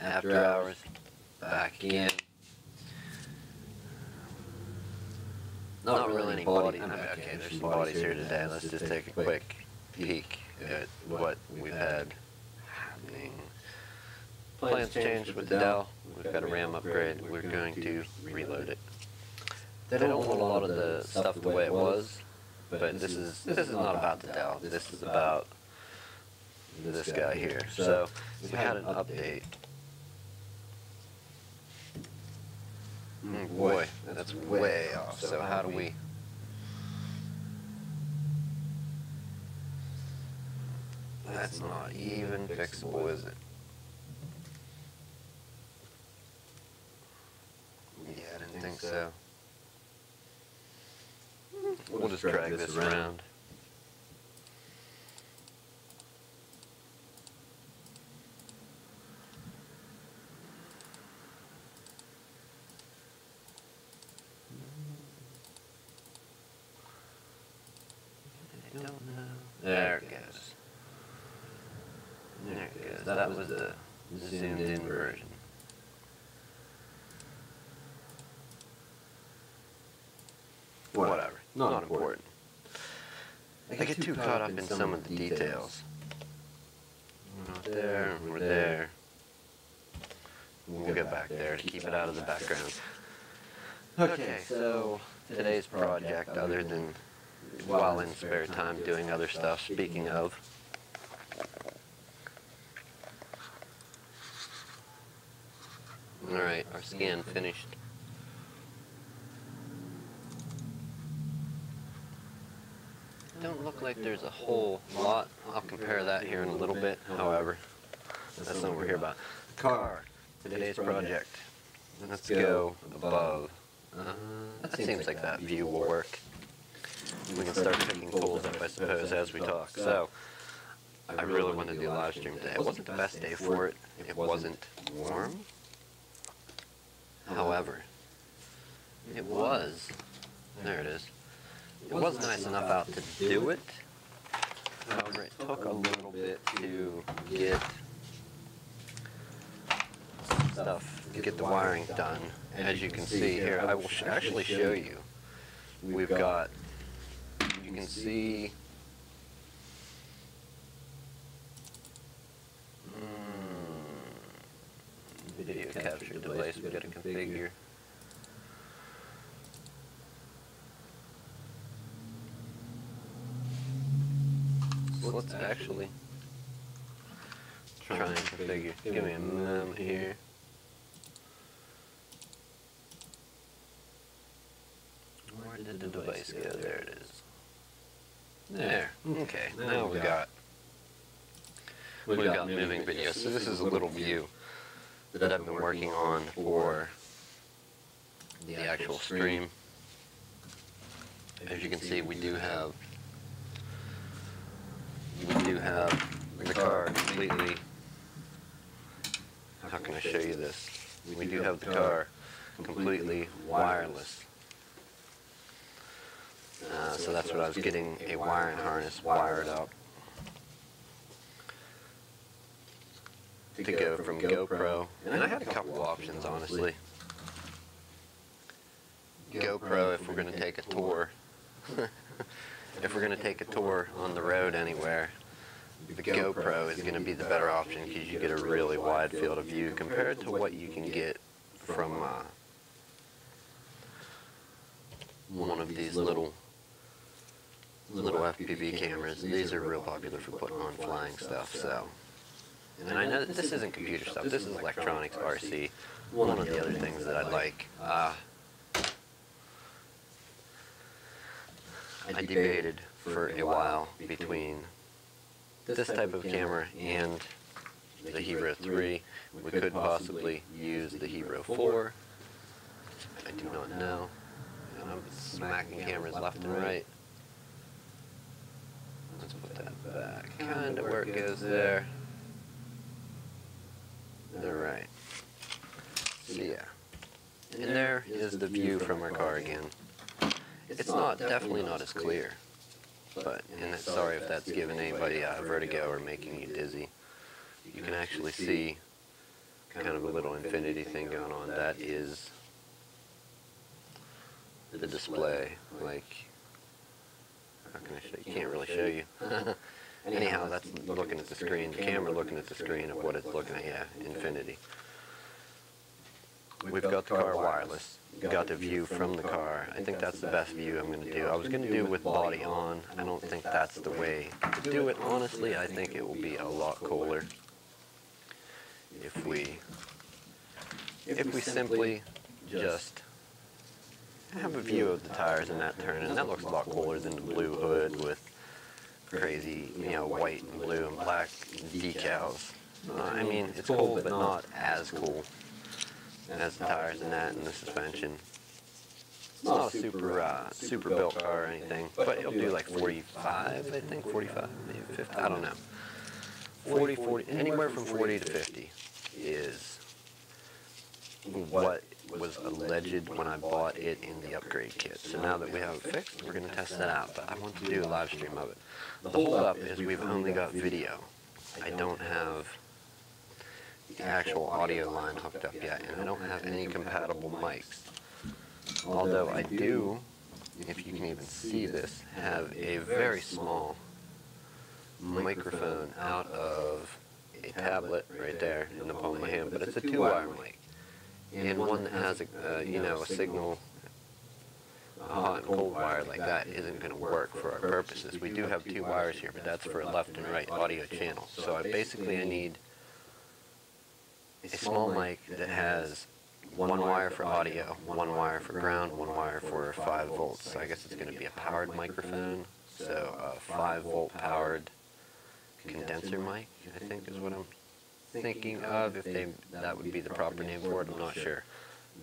After hours, back again. Not really any body. Okay, there's some bodies here today. Let's just take a quick peek at what we've had happening. Plans changed with the Dell. We've got a RAM upgrade. We're going to reload it. They don't want a lot of the stuff the way it was, but this is not about the Dell. This is about this guy here. So we had an update. Boy, that's way off. So how do we... That's not even fixable, is it? Yeah, I didn't think so. We'll just drag this around. I don't know. There it goes. There it goes. That was the zoomed in version. Whatever. Not important. I get too caught up in some of the details. We're not there. We're there. We'll get back there to keep it out of the background. Okay, so today's project, other than while in spare time doing other stuff, speaking of, alright, our scan finished. Don't look like there's a whole lot. I'll compare that here in a little bit. However, that's not what we're here about. Car, today's project. Let's go above. That seems like that view will work. We can start picking tools up, I suppose, as we talk. So, I really wanted to do a live stream today. It wasn't the best day for it. It wasn't warm. However, it was. There it is. It was nice enough out to do it. However, it took a little bit to get stuff, to get the wiring done. As you can see here, I will actually show you. We've got, you can see, video capture device, we've got to configure. So let's actually try and configure. Give me a moment here. Where did the device go? There it is. There. Okay. Now we've got moving video. So this is a little view that I've been working on for the actual stream. As you can see, we do have the car completely. How can I show you this? We do have the car completely wireless. So that's what I was getting, a wiring harness wired up to go from GoPro. And I had a couple options, honestly. GoPro if we're going to take a tour. If we're going to take a tour on the road anywhere, the GoPro is going to be the better option because you get a really wide field of view compared to what you can get from one of these little FPV cameras. These are real popular for putting on flying stuff. So, and I know that this isn't computer stuff. This is electronics, RC. One of the other things that I like. I debated for a while between this type of camera and the Hero 3. We could possibly use the Hero 4. I do not know. And I'm smacking cameras left and right. Let's put that back. Kind of where it goes there. They're right. So yeah. And there is the view from our car again. It's definitely not as clear. But, and sorry if that's giving anybody vertigo or making you dizzy. You can actually see kind of a little infinity thing going on. That is the display. Like, how can I show you? Can't really show you. Anyhow, that's looking at the screen, the camera looking at the screen of what it's looking at. Yeah, infinity. We've got the car wireless. Got the view from the car. I think that's the best view I'm going to do. I was going to do it with body on. I don't think that's the way to do it. Honestly, I think it will be a lot cooler if we simply just have a view of the tires in that turn, and that looks a lot cooler than the blue hood with crazy, white and blue and black decals. I mean, it's cool, but not as cool as the tires in that and the suspension. It's not a super built car or anything, but it'll do like 45, I think, 45, maybe 50, I don't know. 40, anywhere from 40 to 50 is what was alleged when I bought it in the upgrade kit. So now that we have it fixed, we're going to test that out, but I want to do a live stream of it. The hold up is we've only got video. I don't have the actual audio line hooked up yet, and I don't have any compatible mics. Although I do, if you can even see this, have a very small microphone out of a tablet right there in the palm of my hand, but it's a 2-wire mic, and one that has a signal, a hot and cold wire like that isn't going to work for our purposes. We do have 2 wires here, but that's for a left and right audio channel. So I need a small mic that has 1 wire for audio, 1 wire for ground, 1 wire for 5 volts. So I guess it's going to be a powered microphone, so a 5-volt powered condenser mic, I think is what I'm thinking of. If that would be the proper name for it, I'm not sure.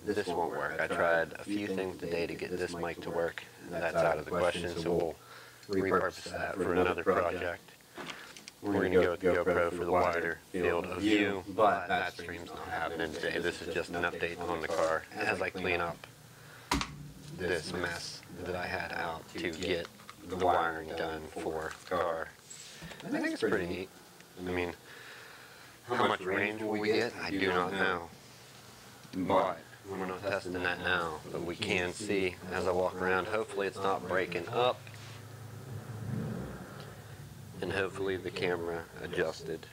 This won't work. I tried a few things today to get this mic to work, and that's out of the question, so we'll repurpose that for another project. We're going to go with the GoPro for the wider field of view, but that stream's not happening today. This is just an update on the car as I clean up this mess that I had out to get the wiring done for the car. I think it's pretty neat. I mean, how much range will we get? I do not know. But we're not testing that now. But we can see as I walk around. Hopefully it's not breaking up. And hopefully the camera adjusted.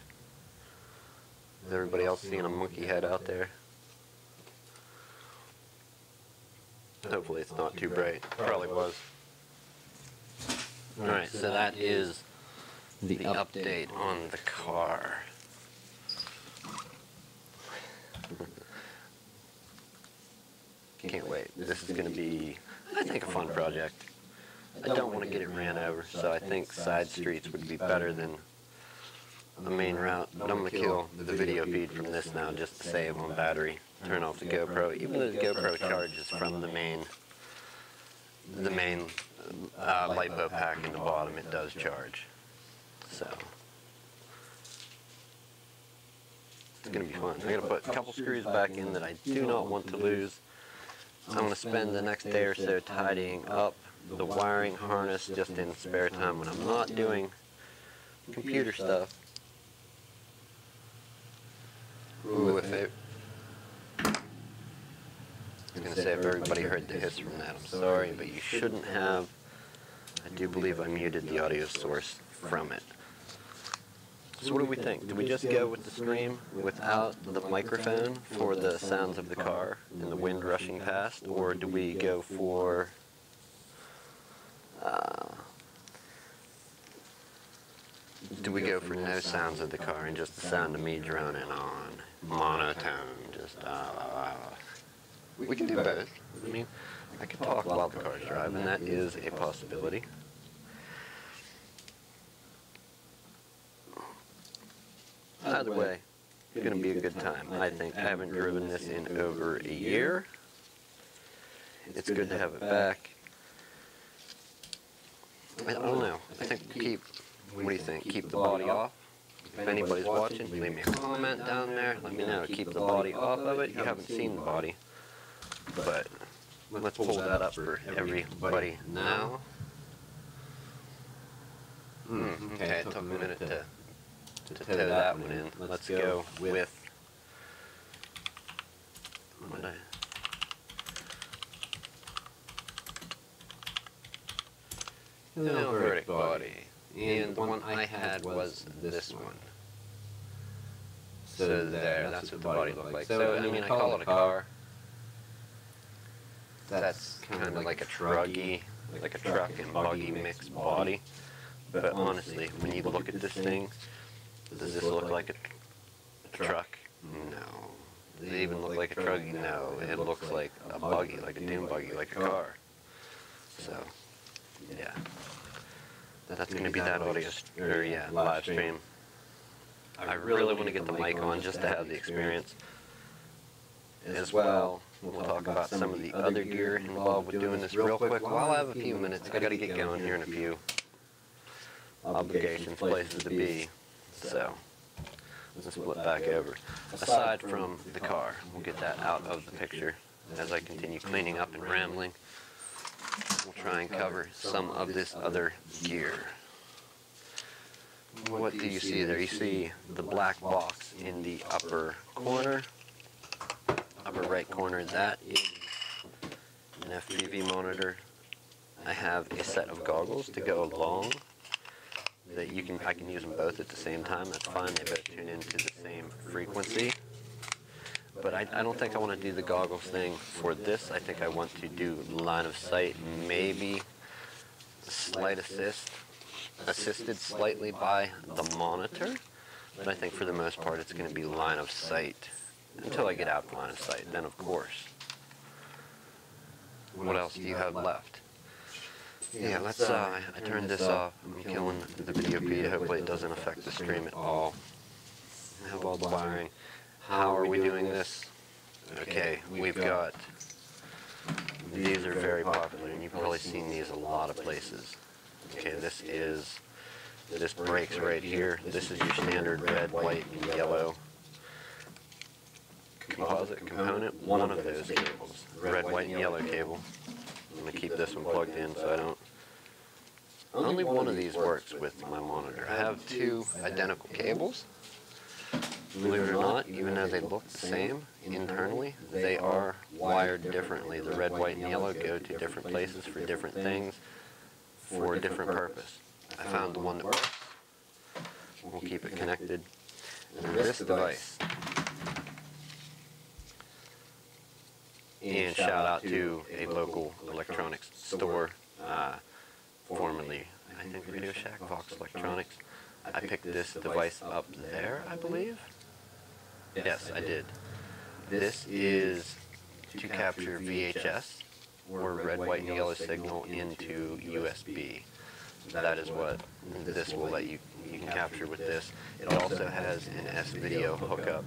Is everybody else seeing a monkey head out there? Hopefully it's not too bright. Probably was. Alright, so that is the update on the car. Can't wait. This is going to be, I think, a fun project. I don't want to get it ran over, so I think side streets would be better than the main route. But I'm going to kill the video feed from this now just to save on battery. Turn off the GoPro. Even though the GoPro charges from the main LiPo pack in the bottom, it does charge. So it's going to be fun. I'm going to put a couple screws back in that I do not want to lose. I'm going to spend the next day or so tidying up the wiring harness just in spare time when I'm not doing computer stuff. Ooh, I was going to say, if everybody heard the hiss from that, I'm sorry, but you shouldn't have. I do believe I muted the audio source from it. So what do we think? Do we just go with the Scream without the microphone for the sounds of the car and the wind rushing past, or do we go for no sounds of the car and just the sound of me droning on monotone? Just we can do both. I mean, I can talk while the car's driving. That is a possibility. Either way, it's going to be a good time. I think I haven't driven this in over a year. It's good to have it back. I don't know. I think what do you think? Keep the body off? If anybody's watching, leave me a comment down there. Let me know. Keep the body off of it. You haven't seen the body. But let's pull that up for everybody now. Okay, it took a minute to tow that one in. Let's go with Helion Verdikt body. And the one I had was this one. So there, that's what the body looked like. So, I mean, I call it a car. That's kind of like a Truggy, like a truck and buggy mixed body. But honestly, when you look at this thing, does this look like a truck? No. Does it even look like a Truggy? No. It looks like a buggy, like a dune buggy, like a car. So, yeah. That's going to be that audio, live stream. I really want to get the mic on just to have the experience. As well, we'll talk about some of the other gear involved with doing this real quick. While I have a few minutes, I got to get going here in a few obligations, places to be. So, let's flip back over. Aside from the car, we'll get that out of the picture as I continue cleaning up and rambling. We'll try and cover some of this other gear. What do you see there? You see the black box in the upper corner, upper right corner. That is an FPV monitor. I have a set of goggles to go along. That I can use them both at the same time. That's fine. They both tune into the same frequency. But I don't think I want to do the goggles thing for this. I think I want to do line of sight, maybe slight assisted slightly by the monitor. But I think for the most part it's going to be line of sight until I get out of line of sight. Then of course. What else do you have left? Yeah, let's, I turned this off. I'm killing the video feed. Hopefully it doesn't affect the stream at all. I have all the wiring. How are we doing this? Okay, we've got, these are very popular, and you've probably seen these a lot of places. Okay, this breaks right here. This is your standard red, white, and yellow composite component. One of those cables, red, white, and yellow cable. I'm going to keep this one plugged in so I don't, only one of these works with my monitor. I have two identical cables. Believe it or not, even though they look the same internally, they are wired differently. The red, white, and yellow go to different places for different things, for a different purpose. I found the one that works. We'll keep it connected. And this device, and shout out to a local electronics store, formerly, I think, Radio Shack, Vox Electronics. I picked this device up there, I believe. Yes, I did. This is to capture VHS, or red, white, and yellow signal into USB. That is what this will let you can capture with this. It also has an S-video hookup,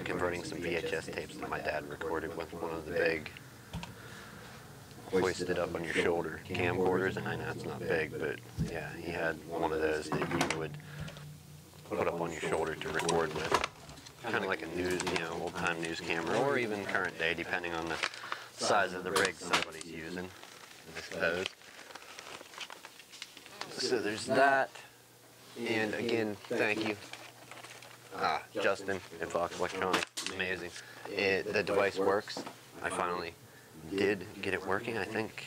converting some VHS tapes that my dad recorded with one of the big hoisted up on your shoulder camcorders, and I know it's not big, but yeah, he had one of those that you would put up on your shoulder to record with. Kind of like a news, old-time news camera, or even current day, depending on the size of the rig somebody's using, I suppose. So there's that, and again, thank you, Justin at Vox Electronics, amazing. The device works. I finally did get it working, I think.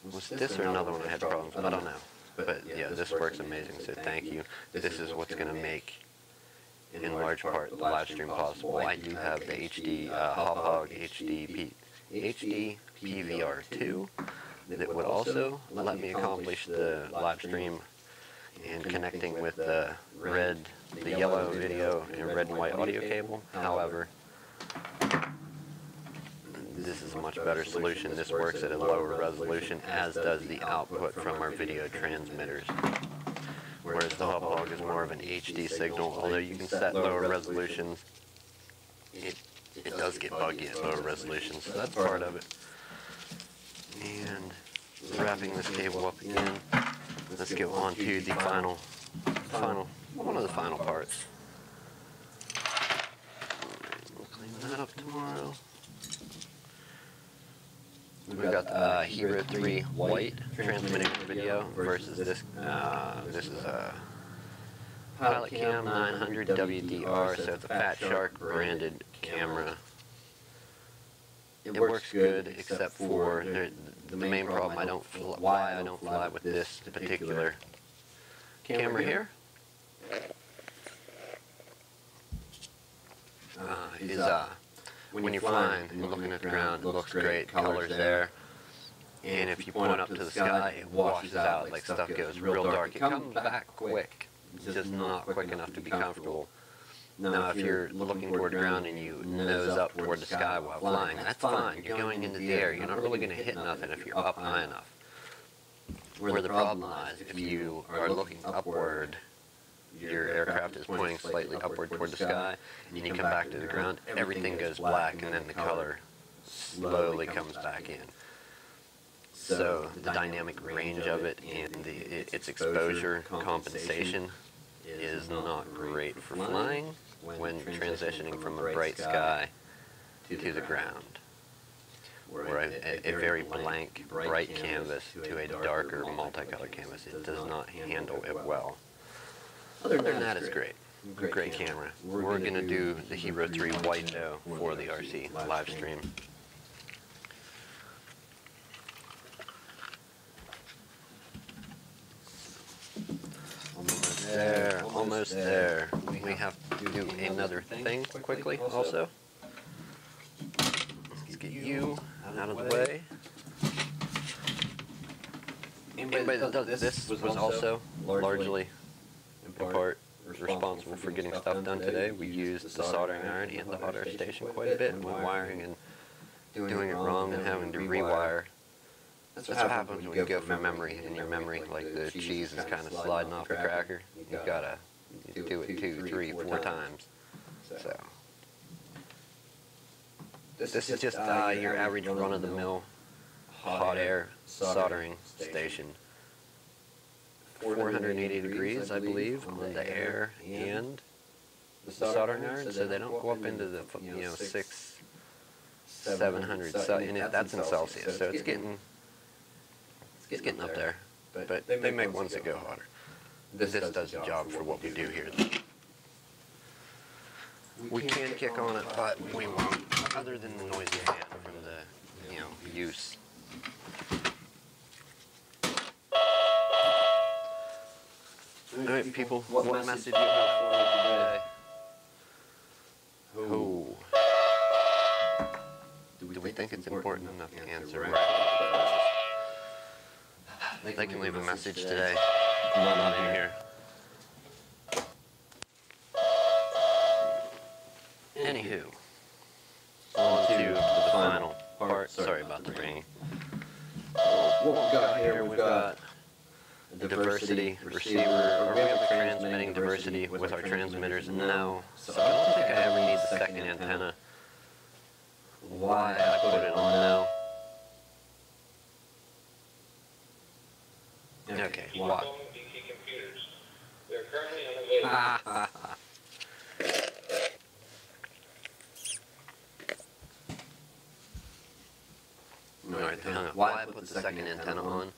Was this or another one I had problems with? I don't know. But yeah, this works amazing, so thank you. This is what's going to make, in large part, the live stream possible. I do have the HD Hog HD PVR2 that would also let me accomplish the live stream and connecting with the yellow video and red and white audio cable. However, this is a much better solution. This works at a lower resolution, as does the output from our video transmitters. Whereas the Hog is more of an HD signal, although you can set lower resolutions, it does get buggy at lower resolutions, so that's part of it. And wrapping this cable up again, let's go on to the one of the final parts. We'll clean that up tomorrow. We've got the Hero 3 White transmitting video versus this. This is a Pilot Cam 900 WDR, so it's a Fat Shark branded camera. It works good, except for the main problem why I don't fly with this particular camera here is when you're flying and looking at the ground, it looks great, colors there, and if you point up to the sky, it washes out, like stuff goes real dark. It comes back quick, it's just not quick enough to be comfortable. Now, if you're looking toward the ground and you nose up toward the sky while flying, that's fine. You're going into the air. You're not really going to hit nothing if you're up high enough. Where the problem lies, if you are looking upward, your aircraft is pointing slightly upward toward the sky, and you come back to the ground, everything goes black, and then the color slowly comes back in. So the dynamic range of it and its exposure compensation is not great for flying when transitioning from a bright sky to the ground. Or a very blank, bright canvas to a darker, multicolored canvas, it does not handle it well. Other than that, it's great. Great camera. We're going to do the Hero 3 White though for the RC live stream. Almost there. We have to do another thing quickly also. Let's get you out of the way. Anybody that does this was also largely, in part, responsible for getting stuff done today. We used the soldering iron and the hot air station quite a bit when wiring and doing it wrong and having to rewire. That's what happens when you go from memory, and your memory, like the cheese is kind of sliding off the cracker. You've got to do it 2, 3, 4 times. So this is just your average run-of-the-mill hot air soldering station. 480 degrees, I believe, on the air and the soldering iron, so they don't go up into the 600, 700. That's in Celsius, so it's getting up there, but they make ones that go hotter. This does the job for what we do here. We can kick on it, but we won't, other than the noise you get from the, use. Alright, people, what message do you have for me today? Oh. Do we think it's important enough to answer? They can leave a message today. Come on in here. Anywho, on to the final part. Sorry about the ringing. What we've got here, we've got a diversity receiver. Are we ever transmitting diversity with our transmitters? No. So I don't think I ever need the second antenna. Why I put it on now? Okay, what? Alright, why I put the second antenna on?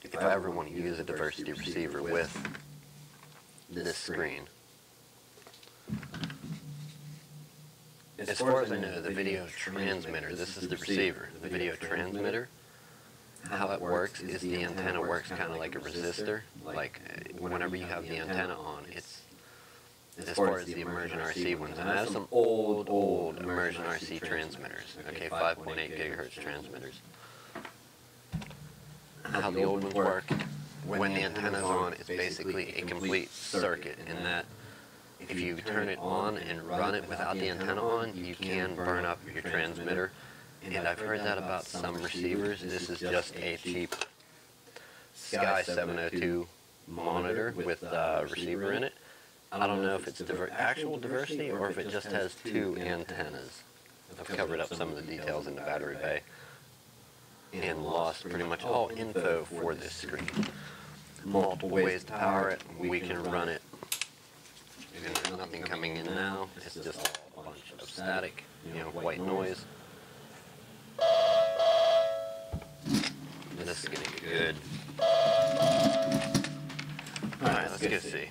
If I ever want to use a diversity receiver with this screen. As far as I know, the video transmitter, this is the receiver, the video transmitter how it works is the antenna works kind of like a resistor. Like whenever you have the antenna on, it's as far as the immersion RC ones. And I have some old immersion RC transmitters. Okay, 5.8 gigahertz transmitters. How the old ones work, when the antenna's on, it's basically a complete circuit in that if you turn it on and run it without the antenna on, you can burn up your transmitter. And I've heard that about some receivers. This is just a cheap Sky 702 monitor with a receiver in it. I don't know if it's actual diversity or if it just has two antennas. I've covered up some of the details in the battery bay and lost pretty much all info for this screen. Multiple ways to power it. We can run it. And there's nothing coming in now. It's just a bunch of static, white noise. This is gonna get good. Alright, let's go see.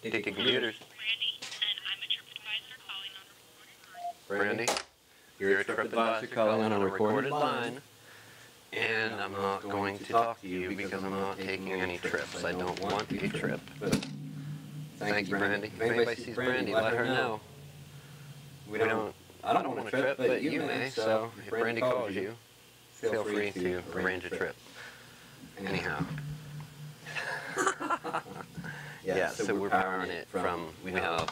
Take the computers. Brandy, you're a trip advisor calling on a recorded line, and I'm not going to talk to you because I'm not taking any trips. I don't want a trip. Thank you, Brandy. If anybody sees Brandy, let her know. I don't want a trip, but you may, so if Brandy calls you, feel free to arrange a trip. Anyhow. Yeah, so we're powering it from, we have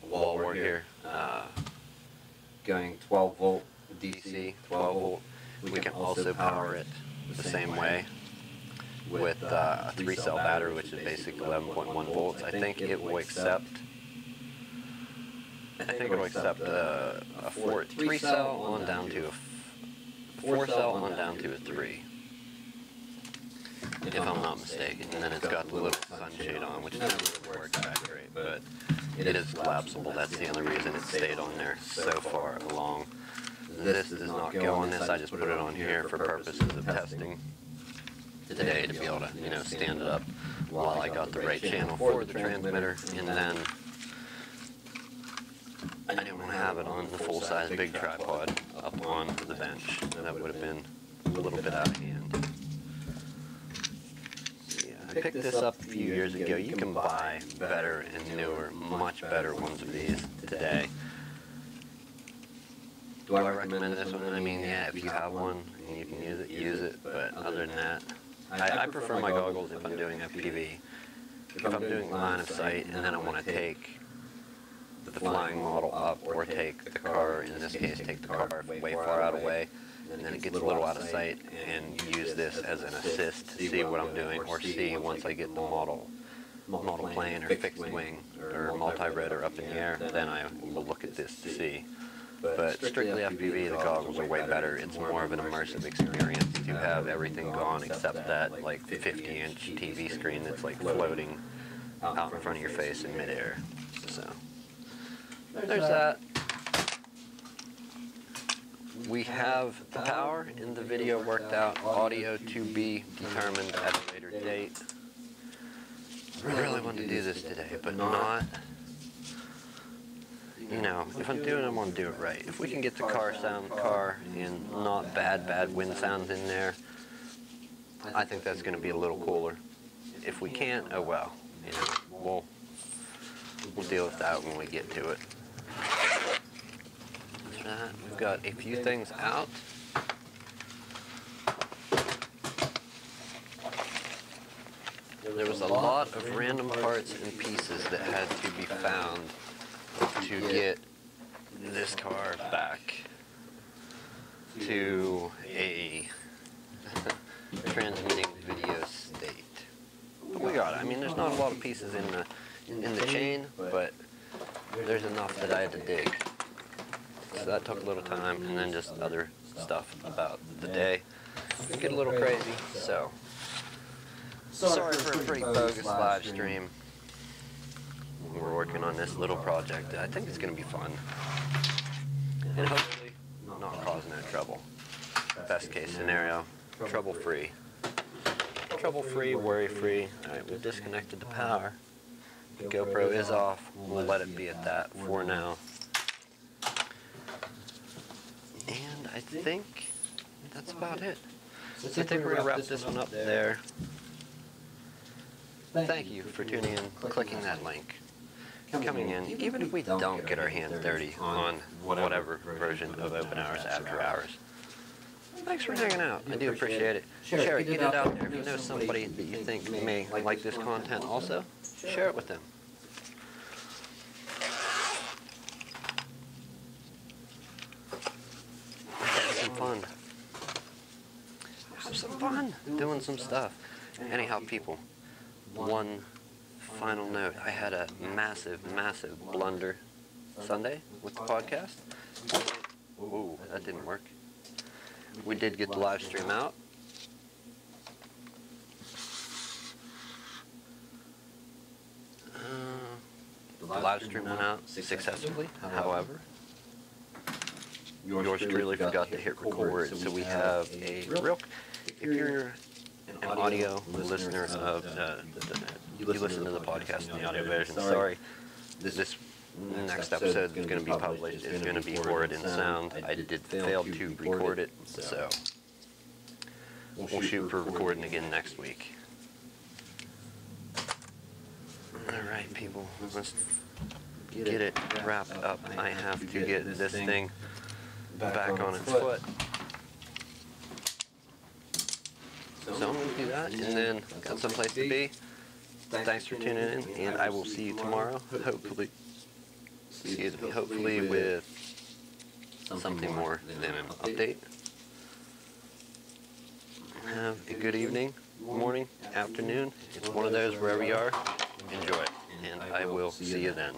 a wall wart here, going 12 volt DC, 12 volt. We can also power it the same way with a 3-cell battery, which is basically 11.1 volts. I think it will accept a 3-cell on down to a 4-cell on down to a 3. If I'm not mistaken. And then it's got the little sunshade on, which never really works that great, but it is collapsible. That's the only reason it stayed on there so far along. This does not go on this. I just put it on here for purposes of testing today to be able to, stand it up while I got the right channel for the transmitter. And then I didn't want to have it on the full-size big tripod up on the bench. That would have been a little bit out of hand. I picked this up a few years ago. You can buy better and newer, much better ones of these today. Do I recommend this one? I mean, yeah, if you have one and you can use it. But other than that, I prefer my goggles if I'm doing FPV. If I'm doing line of sight and then I want to take the flying model up or take the car, in this case, take the car way far out away, and then it gets a little out of sight, and use this as an assist to see what I'm doing, or see once I get the model plane or fixed wing or multi-rotor up in the air, then I will look at this to see. But strictly FPV, the goggles are way better. It's more of an immersive experience to have everything gone except that like 50-inch TV screen that's like floating out in front of your face in midair. So there's that. We have the power in the video worked out, audio to be determined at a later date. I really wanted to do this today, but not, if I'm doing it, I'm going to do it right. If we can get the car and not bad wind sounds in there, I think that's going to be a little cooler. If we can't, oh well, we'll deal with that when we get to it. We've got a few things out. There was a lot of random parts and pieces that had to be found to get this car back to a transmitting video state. But we got it. I mean, there's not a lot of pieces in the chain, but there's enough that I had to dig. So that took a little time, and then just other stuff about the day. It get a little crazy, so sorry for a pretty bogus live stream. We're working on this little project. I think it's going to be fun, and hopefully not cause no trouble. Best case scenario, trouble-free. Trouble-free, worry-free. Alright, we've disconnected the power. GoPro is off. We'll let it be at that for now. And I think that's about it. So I think we're going to wrap this one up there. Thank you for tuning in, clicking that link, coming in, even if we don't get our hands dirty on whatever version of Open Hours After Hours. Thanks for hanging out. I do appreciate it. Share it, get it out there. If you know somebody that you think may like this content also, share it with them. Have some fun. Have some fun doing some stuff. Anyhow, people, one final note. I had a massive, massive blunder Sunday with the podcast. Ooh, that didn't work. We did get the live stream out. The live stream went out successfully. However, yours truly forgot to hit record, so we have a real... If you're an audio listener of... you listen to the podcast in the audio version, sorry. This next episode is going to be published. It's going to be horrid in sound. I did fail to record it, so we'll shoot for recording again next week. Alright, people, let's get it wrapped up. I have to get this thing back on its foot. So I'm going to do that, and then got someplace to be. Thanks for tuning in, and I will see you tomorrow, hopefully. Excuse me, hopefully with something more than an update. Have a good evening, morning, afternoon. It's one of those wherever you are. Enjoy it, and I will see you then.